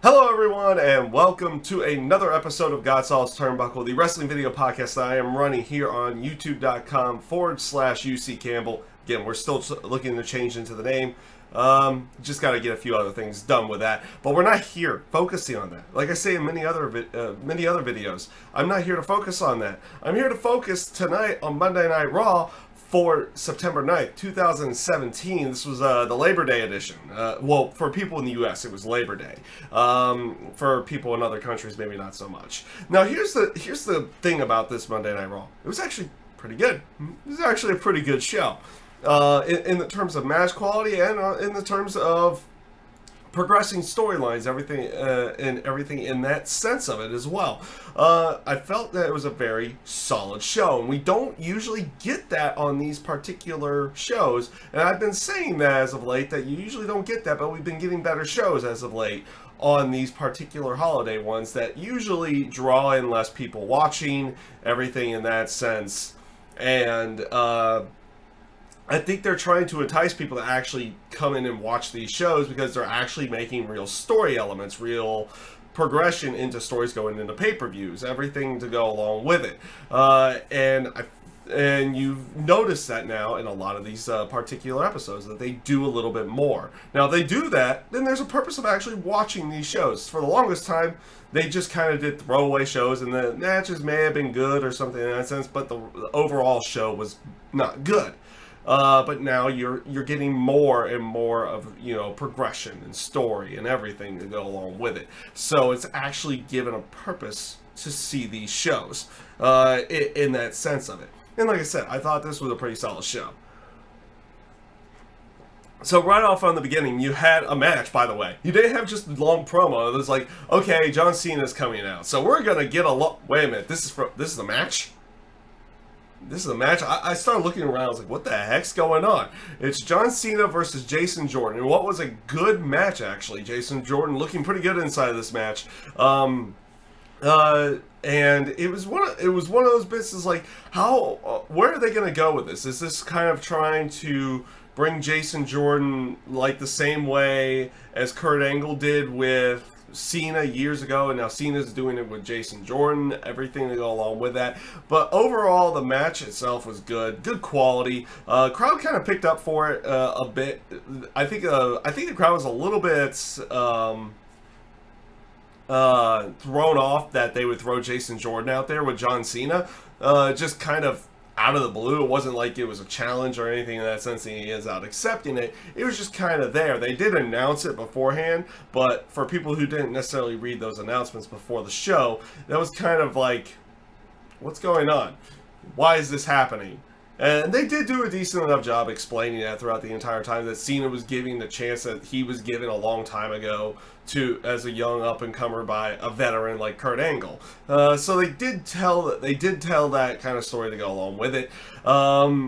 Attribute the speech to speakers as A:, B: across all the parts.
A: Hello everyone and welcome to another episode of GodSaw's Turnbuckle, the wrestling video podcast that I am running here on youtube.com/UC Campbell. Again, we're still looking to change into the name. Just got to get a few other things done with that. But we're not here focusing on that. Like I say in many other videos, I'm not here to focus on that. I'm here to focus tonight on Monday Night Raw for September 9th, 2017. This was the Labor Day edition. Well, for people in the U.S., it was Labor Day. For people in other countries, maybe not so much. Now, here's the thing about this Monday Night Raw. It was actually pretty good. It was actually a pretty good show. In the terms of match quality and in the terms of progressing storylines, everything in that sense of it as well. I felt that it was a very solid show, and we don't usually get that on these particular shows. And I've been saying that as of late, that you usually don't get that, but we've been getting better shows as of late on these particular holiday ones that usually draw in less people watching, everything in that sense. And I think they're trying to entice people to actually come in and watch these shows because they're actually making real story elements, real progression into stories going into pay-per-views, everything to go along with it. And you've noticed that now in a lot of these particular episodes that they do a little bit more. Now, if they do that, then there's a purpose of actually watching these shows. For the longest time, they just kind of did throwaway shows, and the matches may have been good or something in that sense, but the overall show was not good. But now you're getting more and more of, progression and story and everything to go along with it. So it's actually given a purpose to see these shows in that sense of it. And like I said, I thought this was a pretty solid show. So right off on the beginning, you had a match, by the way. You didn't have just a long promo. It was like, okay, John Cena's coming out. So we're going to get wait a minute, this is a match? This is a match. I started looking around. I was like, what the heck's going on? It's John Cena versus Jason Jordan. And what was a good match, actually. Jason Jordan looking pretty good inside of this match. And it was one of those bits is like, where are they going to go with this? Is this kind of trying to bring Jason Jordan like the same way as Kurt Angle did with Cena years ago, and now Cena's doing it with Jason Jordan, everything to go along with that. But overall, the match itself was good quality. Crowd kind of picked up for it a bit. I think the crowd was a little bit thrown off that they would throw Jason Jordan out there with John Cena, just kind of out of the blue. It wasn't like it was a challenge or anything in that sense, and he is out accepting it. It was just kind of there. They did announce it beforehand, but for people who didn't necessarily read those announcements before the show, that was kind of like, what's going on? Why is this happening? And they did do a decent enough job explaining that throughout the entire time, that Cena was giving the chance that he was given a long time ago as a young up-and-comer by a veteran like Kurt Angle. So they did tell that kind of story to go along with it. But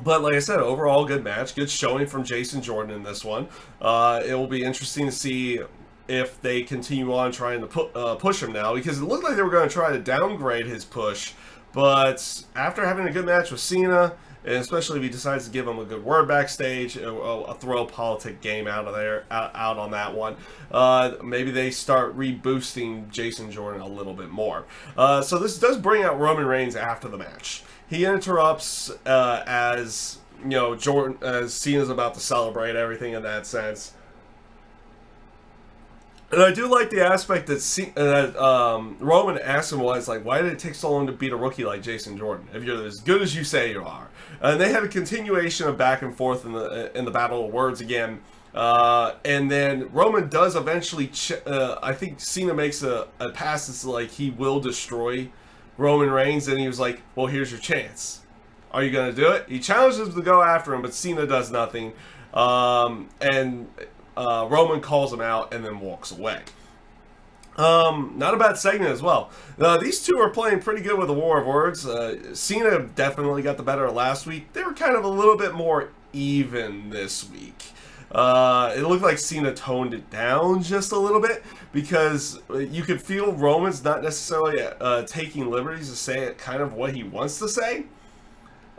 A: like I said, overall good match, good showing from Jason Jordan in this one. It will be interesting to see if they continue on trying to push him now, because it looked like they were going to try to downgrade his push. But after having a good match with Cena, and especially if he decides to give him a good word backstage, a throw politic game out on that one, maybe they start rebooting Jason Jordan a little bit more. So this does bring out Roman Reigns after the match. He interrupts as Cena's about to celebrate everything in that sense. And I do like the aspect that Roman asked him was like, why did it take so long to beat a rookie like Jason Jordan if you're as good as you say you are? And they had a continuation of back and forth in the battle of words again. And then Roman does eventually, I think Cena makes a pass that's like he will destroy Roman Reigns, and he was like, well, here's your chance. Are you going to do it? He challenges him to go after him, but Cena does nothing. Roman calls him out and then walks away. Not a bad segment as well. These two are playing pretty good with the war of words. Cena definitely got the better of last week. They were kind of a little bit more even this week. It looked like Cena toned it down just a little bit, because you could feel Roman's not necessarily taking liberties to say kind of what he wants to say.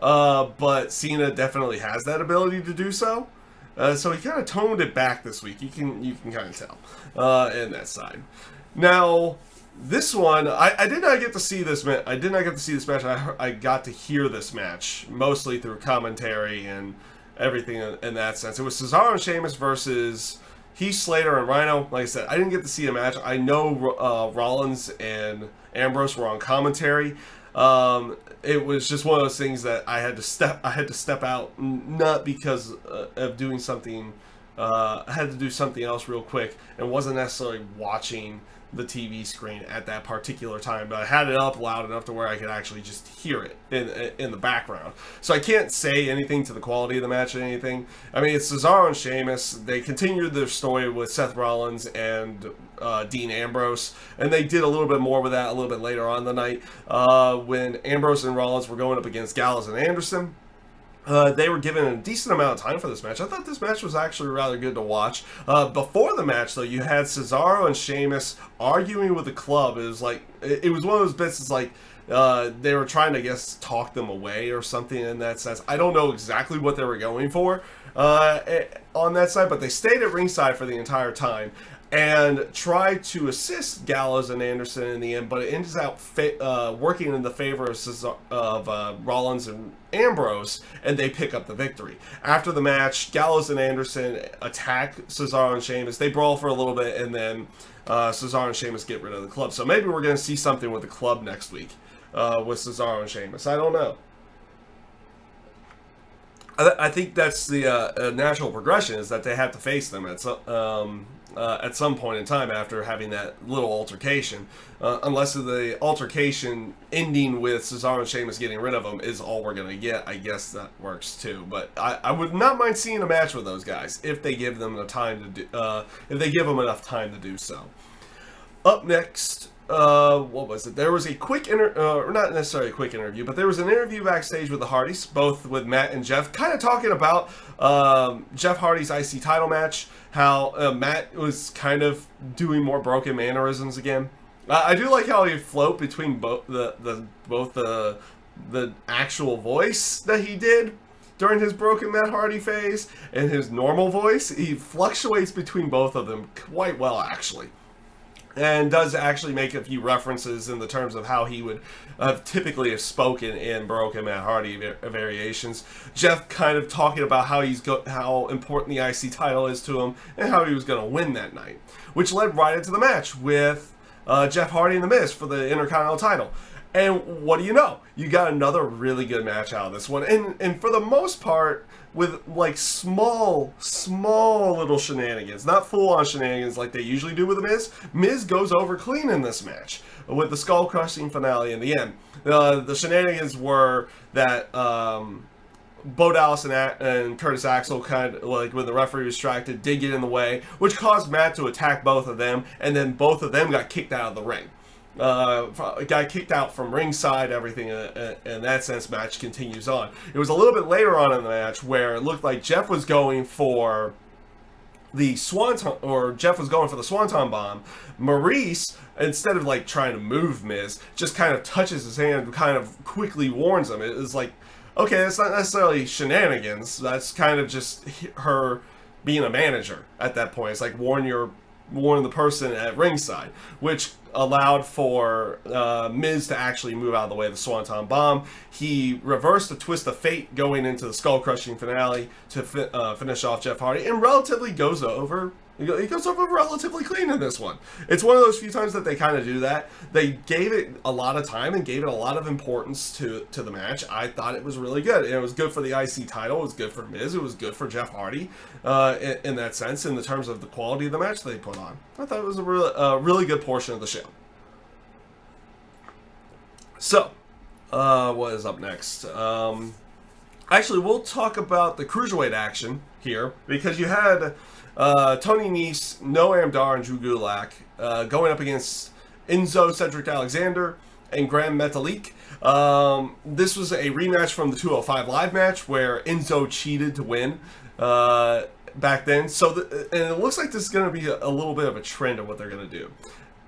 A: But Cena definitely has that ability to do so. So he kind of toned it back this week. You can kind of tell in that side. Now, this one, I did not get to see this match. I did not get to see this match. I got to hear this match mostly through commentary and everything in that sense. It was Cesaro and Sheamus versus Heath Slater and Rhino. Like I said, I didn't get to see a match. I know Rollins and Ambrose were on commentary. It was just one of those things that I had to step out, not because of doing something. I had to do something else real quick, and wasn't necessarily watching the TV screen at that particular time, but I had it up loud enough to where I could actually just hear it in the background. So I can't say anything to the quality of the match or anything. I mean, it's Cesaro and Sheamus. They continued their story with Seth Rollins and Dean Ambrose, and they did a little bit more with that a little bit later on the night when Ambrose and Rollins were going up against Gallows and Anderson. They were given a decent amount of time for this match. I thought this match was actually rather good to watch. Before the match, though, you had Cesaro and Sheamus arguing with the club. It was like, it was one of those bits. It's like they were trying to, I guess, talk them away or something in that sense. I don't know exactly what they were going for on that side, but they stayed at ringside for the entire time and tried to assist Gallows and Anderson in the end, but it ends up working in the favor of Rollins and Ambrose, and they pick up the victory. After the match, Gallows and Anderson attack Cesaro and Sheamus. They brawl for a little bit, and then Cesaro and Sheamus get rid of the club. So maybe we're going to see something with the club next week with Cesaro and Sheamus. I don't know. I think that's the natural progression, is that they have to face them at some point in time after having that little altercation. Unless the altercation ending with Cesaro and Sheamus getting rid of them is all we're going to get, I guess that works too. But I would not mind seeing a match with those guys if they give them the time to do, if they give them enough time to do so. Up next, what was it? There was a quick not necessarily a quick interview, but there was an interview backstage with the Hardys, both with Matt and Jeff, kind of talking about Jeff Hardy's IC title match, how Matt was kind of doing more broken mannerisms again. I do like how he float between both the actual voice that he did during his broken Matt Hardy phase and his normal voice. He fluctuates between both of them quite well, actually. And does actually make a few references in the terms of how he would typically have spoken in broken Matt Hardy variations. Jeff kind of talking about how how important the IC title is to him and how he was going to win that night, which led right into the match with Jeff Hardy and The Miz for the Intercontinental title. And what do you know? You got another really good match out of this one, and for the most part, with like small little shenanigans, not full-on shenanigans like they usually do with The Miz. Miz goes over clean in this match with the skull-crushing finale in the end. The shenanigans were that Bo Dallas and Curtis Axel kind of, like when the referee was distracted, did get in the way, which caused Matt to attack both of them, and then both of them got kicked out of the ring. Got kicked out from ringside, everything in that sense. Match continues on. It was a little bit later on in the match where it looked like Jeff was going for the Swanton bomb. Maurice, instead of like trying to move Miz, just kind of touches his hand, kind of quickly warns him. It was like, okay, that's not necessarily shenanigans. That's kind of just her being a manager at that point. It's like warn the person at ringside, which allowed for Miz to actually move out of the way of the Swanton Bomb. He reversed the Twist of Fate going into the skull-crushing finale to finish off Jeff Hardy, and relatively goes over. He goes over relatively clean in this one. It's one of those few times that they kind of do that. They gave it a lot of time and gave it a lot of importance to the match. I thought it was really good. It was good for the IC title. It was good for Miz. It was good for Jeff Hardy in that sense, in the terms of the quality of the match they put on. I thought it was a really good portion of the show. So, what is up next? Actually, we'll talk about the Cruiserweight action here, because you had Tony Nese, Noam Dar, and Drew Gulak going up against Enzo, Cedric Alexander, and Gran Metalik. This was a rematch from the 205 Live match where Enzo cheated to win back then. And it looks like this is going to be a little bit of a trend of what they're going to do.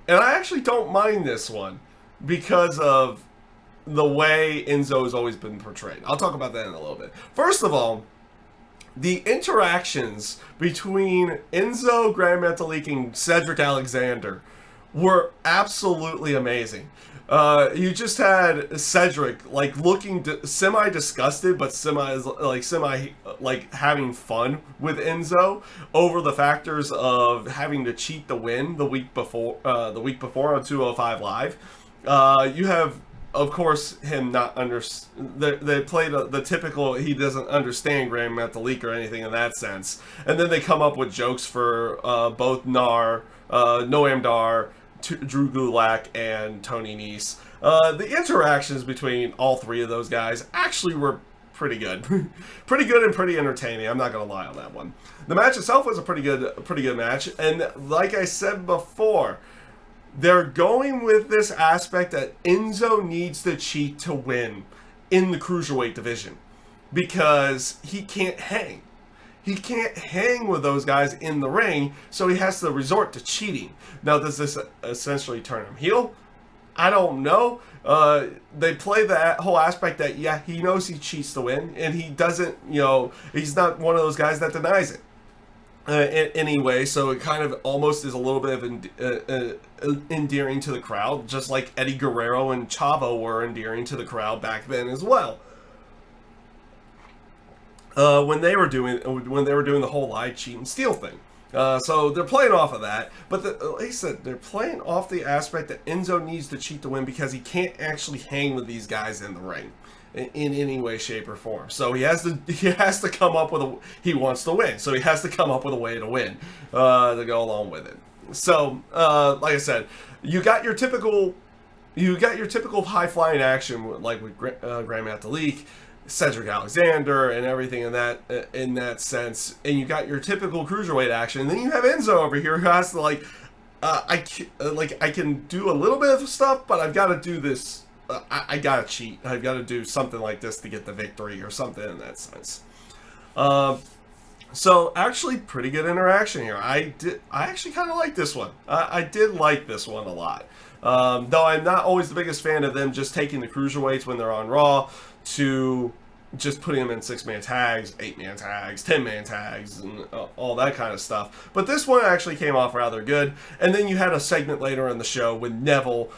A: And I actually don't mind this one because of the way Enzo has always been portrayed. I'll talk about that in a little bit. First of all, the interactions between Enzo, Grand Metalik, and Cedric Alexander were absolutely amazing. You just had Cedric like looking semi disgusted, but semi having fun with Enzo over the factors of having to cheat the win the week before on 205 Live. You have, of course, him not they play the typical he doesn't understand Grand Metalik or anything in that sense, and then they come up with jokes for both Noam Dar, Drew Gulak, and Tony Nese. The interactions between all three of those guys actually were pretty good. Pretty good and pretty entertaining. I'm not going to lie on that one. The match itself was a pretty good match. And like I said before, they're going with this aspect that Enzo needs to cheat to win in the Cruiserweight division because he can't hang. He can't hang with those guys in the ring, so he has to resort to cheating. Now, does this essentially turn him heel? I don't know. They play that whole aspect that, yeah, he knows he cheats to win, and he doesn't, he's not one of those guys that denies it. Anyway, so it kind of almost is a little bit of endearing to the crowd, just like Eddie Guerrero and Chavo were endearing to the crowd back then as well. When they were doing the whole lie, cheat, and steal thing. So they're playing off of that, but like I said, they're playing off the aspect that Enzo needs to cheat to win because he can't actually hang with these guys in the ring in any way, shape, or form. So he has to come up with he wants to win, so he has to come up with a way to win to go along with it. So like I said, you got your typical high flying action like with Grand Metalik, Cedric Alexander, and everything in that sense, and you got your typical cruiserweight action. And then you have Enzo over here who has to I can do a little bit of stuff, but I've got to do this. I gotta cheat. I've got to do something like this to get the victory or something in that sense. So actually, pretty good interaction here. I actually kind of like this one. I did like this one a lot. Though I'm not always the biggest fan of them just taking the cruiserweights when they're on Raw to just putting them in 6-man tags, 8-man tags, 10-man tags, and all that kind of stuff. But this one actually came off rather good. And then you had a segment later in the show with Neville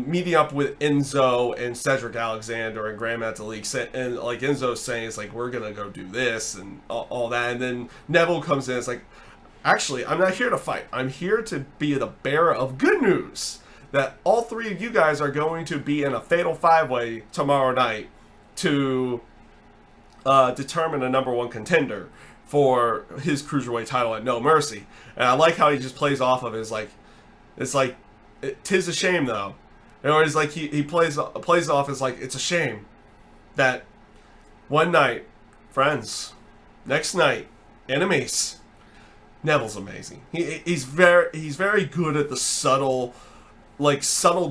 A: meeting up with Enzo and Cedric Alexander and Grand Metalik, and like Enzo saying, it's like, we're gonna go do this and all that. And then Neville comes in, it's like, actually, I'm not here to fight. I'm here to be the bearer of good news that all three of you guys are going to be in a fatal 5-way tomorrow night to determine a number one contender for his cruiserweight title at No Mercy. And I like how he just plays off of it. It's like, 'tis a shame though. He's like, he plays off as like, it's a shame that one night, friends, next night, enemies. Neville's amazing. He's very good at the subtle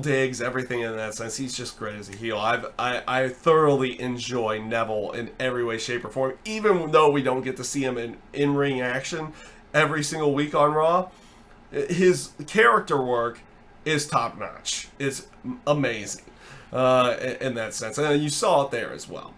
A: digs, everything in that sense. He's just great as a heel. I thoroughly enjoy Neville in every way, shape, or form, even though we don't get to see him in ring action every single week on Raw. His character work is top notch. It's amazing in that sense, and you saw it there as well.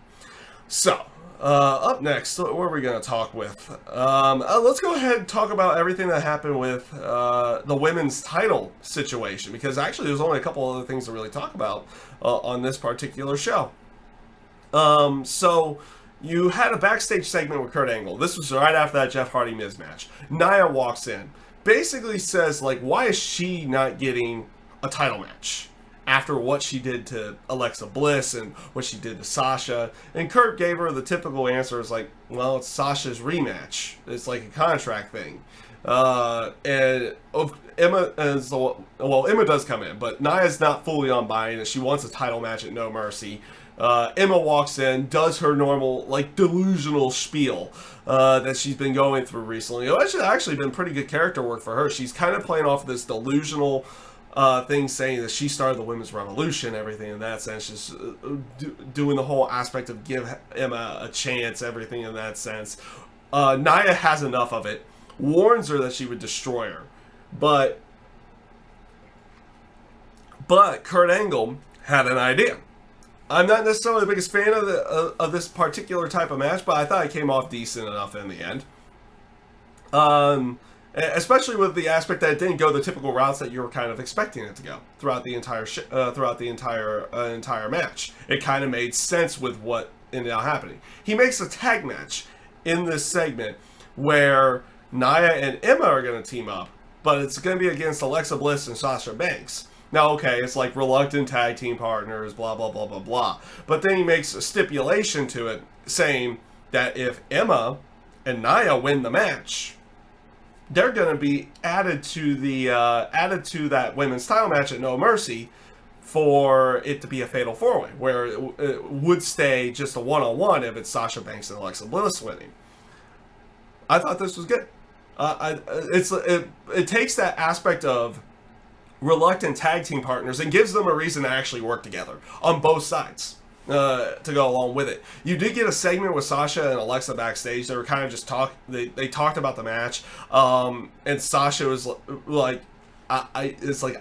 A: So. Up next, what are we going to talk with? Let's go ahead and talk about everything that happened with the women's title situation, because actually there's only a couple other things to really talk about on this particular show. So you had a backstage segment with Kurt Angle. This was right after that Jeff Hardy Miz match. Nia walks in, basically says, like, why is she not getting a title match after what she did to Alexa Bliss and what she did to Sasha? And Kurt gave her the typical answer, is like, well, it's Sasha's rematch. It's like a contract thing. And Emma Emma does come in, but Nia's not fully on board, and she wants a title match at No Mercy. Emma walks in, does her normal, like, delusional spiel that she's been going through recently. It's actually been pretty good character work for her. She's kind of playing off this delusional thing, saying that she started the women's revolution, everything in that sense, just doing the whole aspect of give Emma a chance, everything in that sense. Nia has enough of it, warns her that she would destroy her, but Kurt Angle had an idea. I'm not necessarily the biggest fan of this particular type of match, but I thought it came off decent enough in the end. Especially with the aspect that it didn't go the typical routes that you were kind of expecting it to go throughout the entire match. It kind of made sense with what ended up happening. He makes a tag match in this segment where Nia and Emma are going to team up, but it's going to be against Alexa Bliss and Sasha Banks. Now, okay, it's like reluctant tag team partners, blah, blah, blah, blah, blah. But then he makes a stipulation to it saying that if Emma and Nia win the match, they're going to be added to that women's title match at No Mercy for it to be a fatal four-way, where it would stay just a one-on-one if it's Sasha Banks and Alexa Bliss winning. I thought this was good. It takes that aspect of reluctant tag team partners and gives them a reason to actually work together on both sides. To go along with it, you did get a segment with Sasha and Alexa backstage. They were kind of just they talked about the match, and Sasha was like, I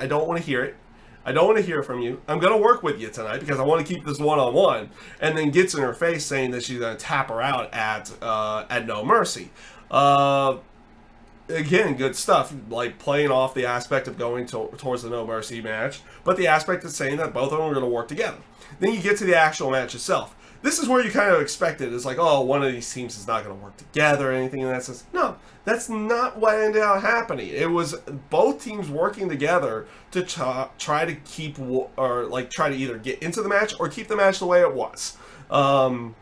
A: don't want to hear it. I don't want to hear from you. I'm gonna work with you tonight because I want to keep this one-on-one. And then gets in her face saying that she's gonna tap her out at No Mercy. Again, good stuff, like playing off the aspect of going towards the No Mercy match, but the aspect of saying that both of them are going to work together. Then you get to the actual match itself. This is where you kind of expect it. It's like, oh, one of these teams is not going to work together or anything in that sense. No, that's not what ended up happening. It was both teams working together to try to keep, or like try to either get into the match or keep the match the way it was. And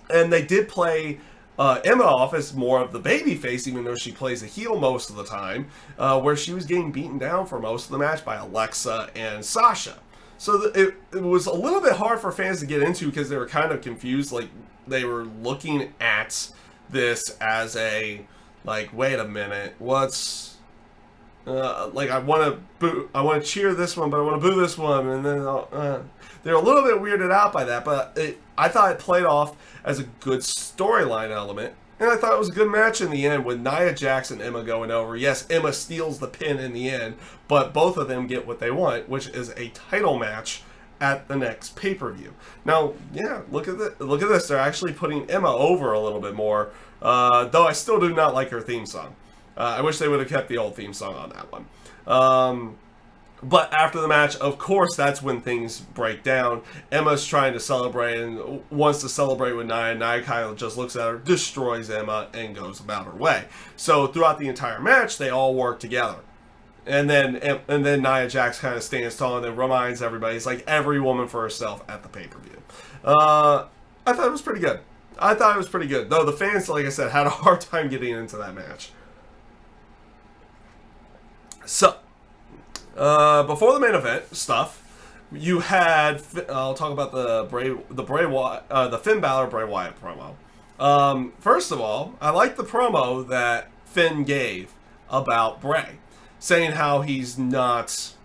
A: they did play Emma off as more of the babyface, even though she plays a heel most of the time, where she was getting beaten down for most of the match by Alexa and Sasha. So it was a little bit hard for fans to get into because they were kind of confused. Like, they were looking at this as a, like, wait a minute, what's... like, I want to cheer this one, but I want to boo this one, and then they're a little bit weirded out by that. But I thought it played off as a good storyline element, and I thought it was a good match in the end with Nia Jax and Emma going over. Yes, Emma steals the pin in the end, but both of them get what they want, which is a title match at the next pay-per-view. Now, yeah, look at this. They're actually putting Emma over a little bit more, though I still do not like her theme song. I wish they would have kept the old theme song on that one. But after the match, of course, that's when things break down. Emma's trying to celebrate and wants to celebrate with Nia. Nia kind of just looks at her, destroys Emma, and goes about her way. So throughout the entire match, they all work together. And then Nia Jax kind of stands tall and then reminds everybody, it's like every woman for herself at the pay-per-view. I thought it was pretty good. Though the fans, like I said, had a hard time getting into that match. So, before the main event stuff, you had, I'll talk about the Finn Balor Bray Wyatt promo. First of all, I like the promo that Finn gave about Bray, saying how he's not,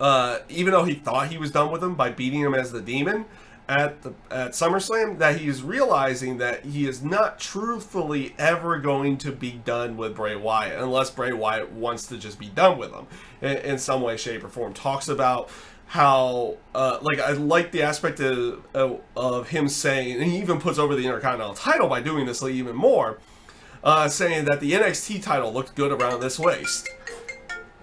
A: even though he thought he was done with him by beating him as the Demon at SummerSlam, that he's realizing that he is not truthfully ever going to be done with Bray Wyatt unless Bray Wyatt wants to just be done with him in some way, shape, or form. Talks about how, like, I like the aspect of him saying, and he even puts over the Intercontinental title by doing this even more, saying that the NXT title looked good around this waist.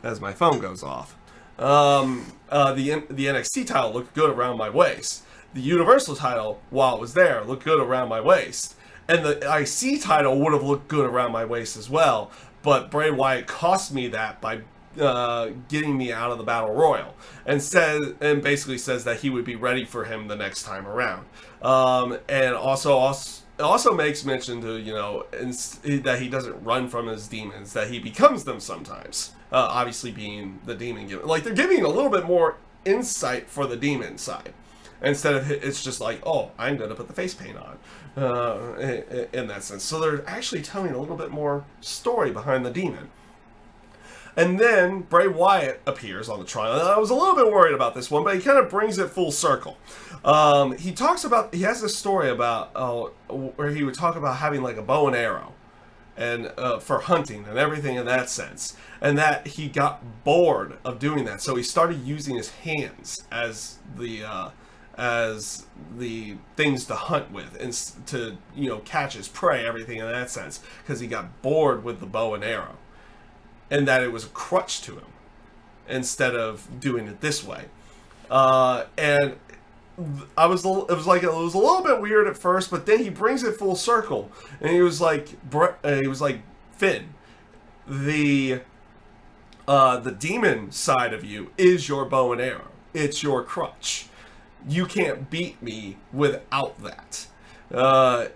A: As my phone goes off. The NXT title looked good around my waist. The Universal title, while it was there, looked good around my waist. And the IC title would have looked good around my waist as well. But Bray Wyatt cost me that by getting me out of the Battle Royal. And basically says that he would be ready for him the next time around. And also makes mention to, that he doesn't run from his demons, that he becomes them sometimes. Obviously being the demon. Like, they're giving a little bit more insight for the demon side. Instead of it's just like, oh, I'm going to put the face paint on, in that sense. So they're actually telling a little bit more story behind the demon. And then Bray Wyatt appears on the trial. And I was a little bit worried about this one, but he kind of brings it full circle. He has this story about, where he would talk about having like a bow and arrow and for hunting and everything in that sense. And that he got bored of doing that. So he started using his hands as as the things to hunt with and to, you know, catch his prey, everything in that sense, because he got bored with the bow and arrow, and that it was a crutch to him instead of doing it this way. And it was a little bit weird at first, but then he brings it full circle, and he was like, Finn, the demon side of you is your bow and arrow. It's your crutch. You can't beat me without that.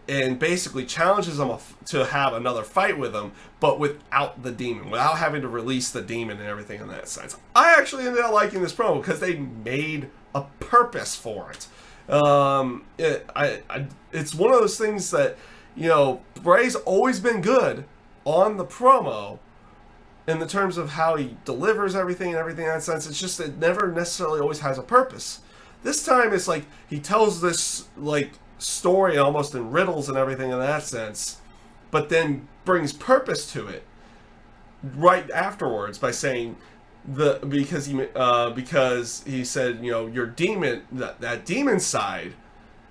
A: And basically challenges him to have another fight with him, but without the demon, without having to release the demon and everything in that sense. I actually ended up liking this promo because they made a purpose for it. It's one of those things that, you know, Bray's always been good on the promo in the terms of how he delivers everything and everything in that sense. It's just it never necessarily always has a purpose. This time it's like he tells this like story almost in riddles and everything in that sense, but then brings purpose to it right afterwards by saying because he said, you know, your demon, that demon side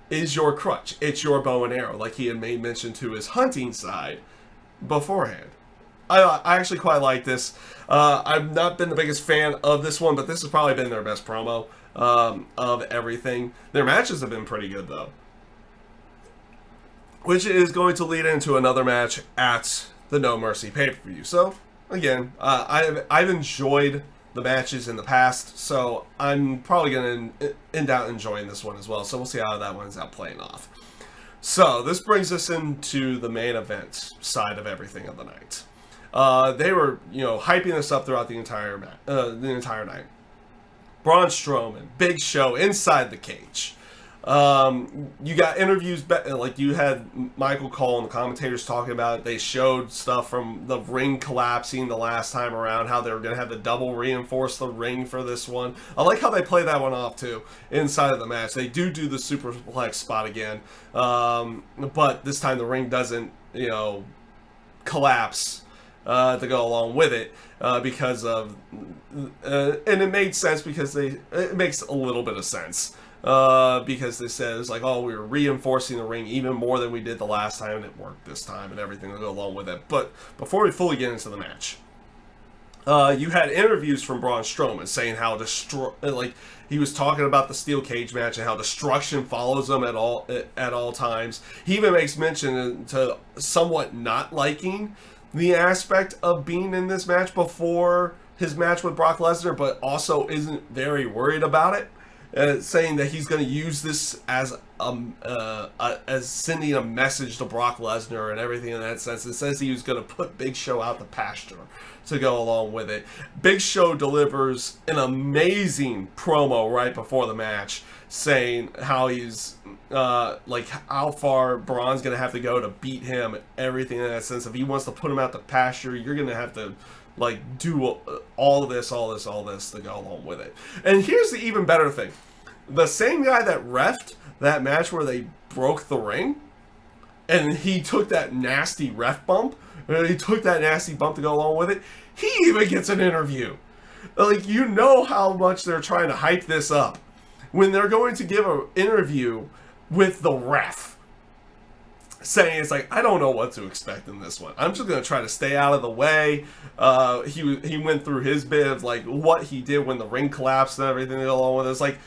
A: is your crutch. It's your bow and arrow, like he had made mention to his hunting side beforehand. I actually quite like this. I've not been the biggest fan of this one, but this has probably been their best promo of everything. Their matches have been pretty good, though. Which is going to lead into another match at the No Mercy pay-per-view. So, again, I've enjoyed the matches in the past, so I'm probably going to end out enjoying this one as well. So we'll see how that one ends out playing off. So, this brings us into the main event side of everything of the night. They were, you know, hyping this up throughout the entire night. Braun Strowman, Big Show inside the cage. You got interviews, like you had Michael Cole and the commentators talking about it. They showed stuff from the ring collapsing the last time around, how they were going to have to double reinforce the ring for this one. I like how they play that one off too inside of the match. They do the superplex spot again, but this time the ring doesn't, you know, collapse to go along with it because of, and it made sense because it makes a little bit of sense. Because they said it's like, oh, we were reinforcing the ring even more than we did the last time, and it worked this time, and everything will go along with it. But before we fully get into the match, you had interviews from Braun Strowman saying how he was talking about the steel cage match and how destruction follows him at all times. He even makes mention to somewhat not liking the aspect of being in this match before his match with Brock Lesnar, but also isn't very worried about it. Saying that he's going to use this as sending a message to Brock Lesnar and everything in that sense. It says he was going to put Big Show out the pasture to go along with it. Big Show delivers an amazing promo right before the match, saying how he's how far Braun's going to have to go to beat him, everything in that sense. If he wants to put him out the pasture, you're going to have to do all this to go along with it. And here's the even better thing. The same guy that reffed that match where they broke the ring, and he took that nasty ref bump, he took that nasty bump to go along with it, he even gets an interview. Like, you know how much they're trying to hype this up when they're going to give an interview with the ref, saying it's like, I don't know what to expect in this one. I'm just going to try to stay out of the way. He went through his bit of like what he did when the ring collapsed and everything to go along with it.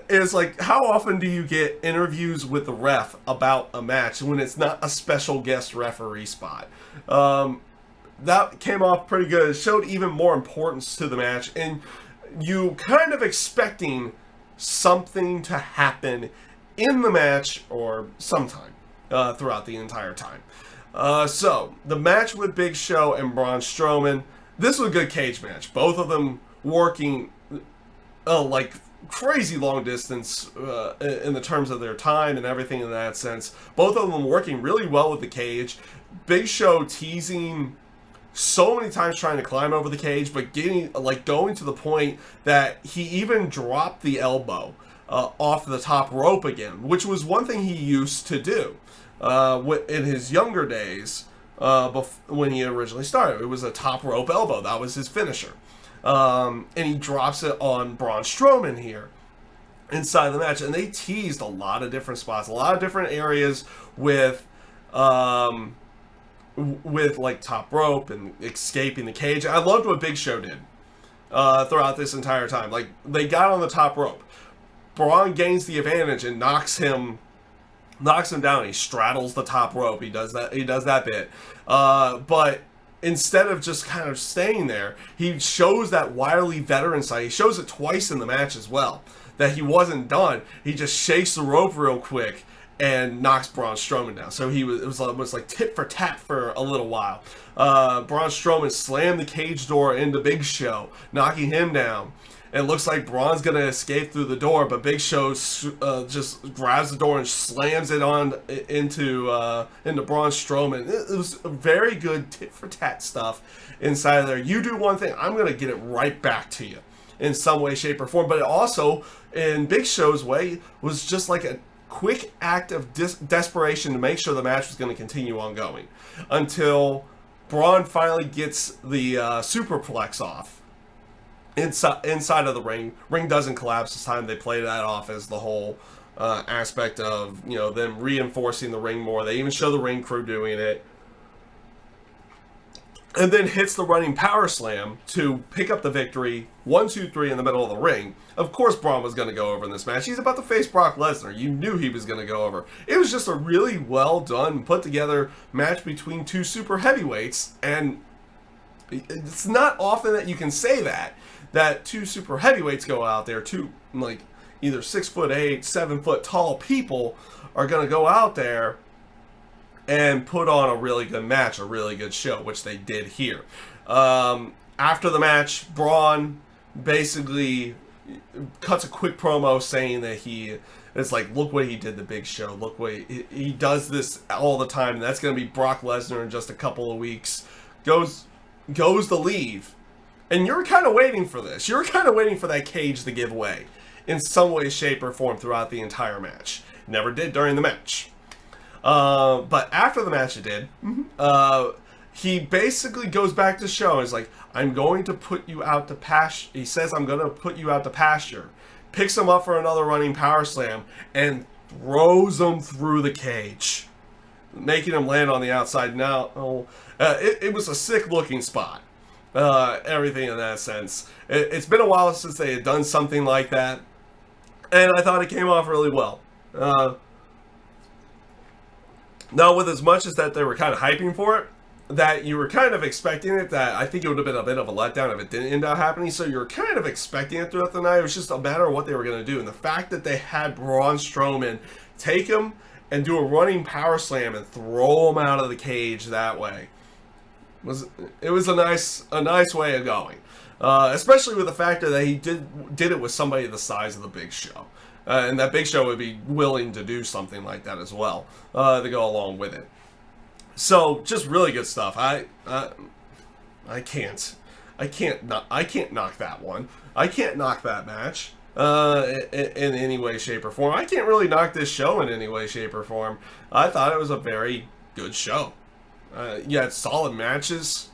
A: It's like, how often do you get interviews with the ref about a match when it's not a special guest referee spot? That came off pretty good. It showed even more importance to the match, and you kind of expecting something to happen in the match or sometime throughout the entire time. So, the match with Big Show and Braun Strowman, this was a good cage match. Both of them working like crazy long distance in the terms of their time and everything in that sense. Both of them working really well with the cage. Big Show teasing so many times trying to climb over the cage, but going to the point that he even dropped the elbow off the top rope again, which was one thing he used to do in his younger days when he originally started. It was a top rope elbow. That was his finisher. And he drops it on Braun Strowman here. inside the match, and they teased a lot of different spots, a lot of different areas with like top rope and escaping the cage. I loved what Big Show did throughout this entire time. Like, they got on the top rope, Braun gains the advantage and knocks him down. He straddles the top rope. He does that bit, but instead of just kind of staying there, he shows that wily veteran side. He shows it twice in the match as well, that he wasn't done. He just shakes the rope real quick and knocks Braun Strowman down. So it was almost like tit for tat for a little while. Braun Strowman slammed the cage door into Big Show, knocking him down. It looks like Braun's going to escape through the door, but Big Show just grabs the door and slams it on into Braun Strowman. It was very good tit-for-tat stuff inside of there. You do one thing, I'm going to get it right back to you in some way, shape, or form. But it also, in Big Show's way, was just like a quick act of desperation to make sure the match was going to continue on going until Braun finally gets the superplex off. Inside of the ring. Ring doesn't collapse this time. They play that off as the whole aspect of, them reinforcing the ring more. They even show the ring crew doing it. And then hits the running power slam to pick up the victory. 1, 2, 3 in the middle of the ring. Of course Braun was going to go over in this match. He's about to face Brock Lesnar. You knew he was going to go over. It was just a really well done, put together match between two super heavyweights. And it's not often that you can say that two super heavyweights go out there, two like either 6'8", 7 foot tall people are going to go out there and put on a really good match, a really good show, which they did here. After the match, Braun basically cuts a quick promo saying that he is like, look what he did to Big Show. Look what he does this all the time. And that's going to be Brock Lesnar in just a couple of weeks. Goes to leave. And you're kind of waiting for this. You're kind of waiting for that cage to give way in some way, shape, or form throughout the entire match. Never did during the match. But after the match it did. He basically goes back to show. He's like, I'm going to put you out to pasture. He says, I'm going to put you out to pasture. Picks him up for another running power slam and throws him through the cage, making him land on the outside. Now, it was a sick looking spot. Everything in that sense. It's been a while since they had done something like that, and I thought it came off really well. Now, with as much as that they were kind of hyping for it, that you were kind of expecting it, that I think it would have been a bit of a letdown if it didn't end up happening, so you were kind of expecting it throughout the night. It was just a matter of what they were going to do, and the fact that they had Braun Strowman take him and do a running power slam and throw him out of the cage that way was a nice way of going, especially with the fact that he did it with somebody the size of the Big Show, and that Big Show would be willing to do something like that as well to go along with it. So just really good stuff. I can't knock that one. I can't knock that match in any way, shape, or form. I can't really knock this show in any way, shape, or form. I thought it was a very good show. You had solid matches,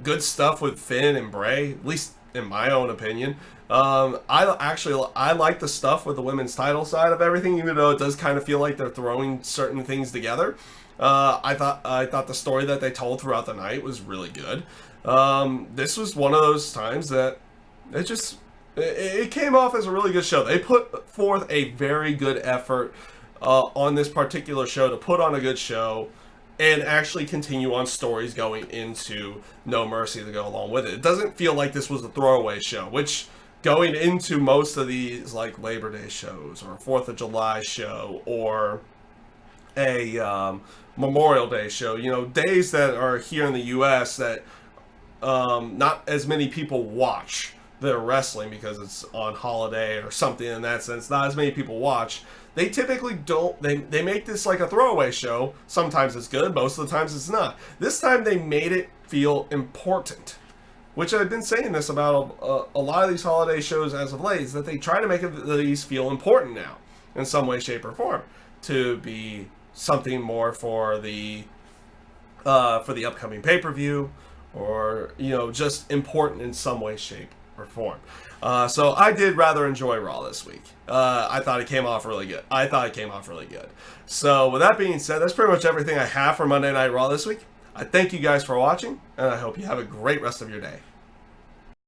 A: good stuff with Finn and Bray, at least in my own opinion. I like the stuff with the women's title side of everything, even though it does kind of feel like they're throwing certain things together. I thought the story that they told throughout the night was really good. This was one of those times that it came off as a really good show. They put forth a very good effort on this particular show to put on a good show and actually continue on stories going into No Mercy to go along with it. It doesn't feel like this was a throwaway show, which going into most of these like Labor Day shows or 4th of July show or a Memorial Day show, days that are here in the U.S. that not as many people watch their wrestling because it's on holiday or something in that sense. Not as many people watch. They typically don't. They make this like a throwaway show. Sometimes it's good. Most of the times it's not. This time they made it feel important, which I've been saying this about a lot of these holiday shows as of late, is that they try to make these feel important now in some way, shape, or form to be something more for the upcoming pay-per-view, or just important in some way, shape, performed. So I did rather enjoy Raw this week. I thought it came off really good. So with that being said, that's pretty much everything I have for Monday Night Raw this week. I thank you guys for watching, and I hope you have a great rest of your day.